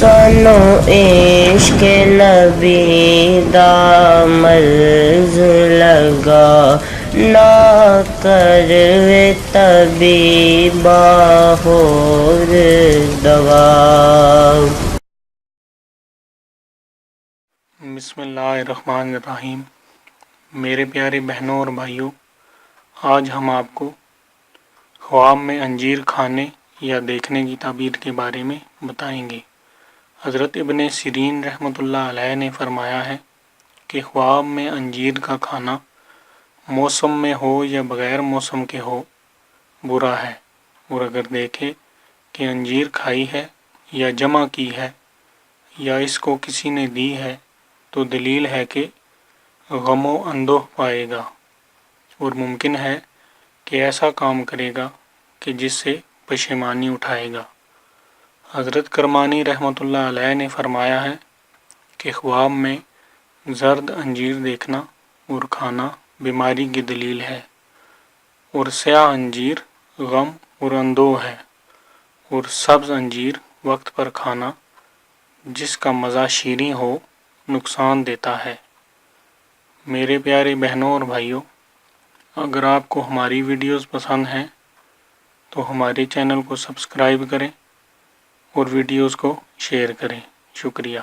سانو عشق نبی دا مرض لگا، نہ کروے طبیبا ہور دوا۔ بسم اللہ الرحمن الرحیم۔ میرے پیارے بہنوں اور بھائیوں، آج ہم آپ کو خواب میں انجیر کھانے یا دیکھنے کی تعبیر کے بارے میں بتائیں گے۔ حضرت ابن سیرین رحمۃ اللہ علیہ نے فرمایا ہے کہ خواب میں انجیر کا کھانا موسم میں ہو یا بغیر موسم کے ہو برا ہے، اور اگر دیکھے کہ انجیر کھائی ہے یا جمع کی ہے یا اس کو کسی نے دی ہے تو دلیل ہے کہ غم و اندوہ پائے گا، اور ممکن ہے کہ ایسا کام کرے گا کہ جس سے پشیمانی اٹھائے گا۔ حضرت کرمانی رحمۃ اللہ علیہ نے فرمایا ہے کہ خواب میں زرد انجیر دیکھنا اور کھانا بیماری کی دلیل ہے، اور سیاہ انجیر غم اور اندوہ ہے، اور سبز انجیر وقت پر کھانا جس کا مزہ شیریں ہو نقصان دیتا ہے۔ میرے پیارے بہنوں اور بھائیوں، اگر آپ کو ہماری ویڈیوز پسند ہیں تو ہمارے چینل کو سبسکرائب کریں اور ویڈیوز کو شیئر کریں۔ شکریہ۔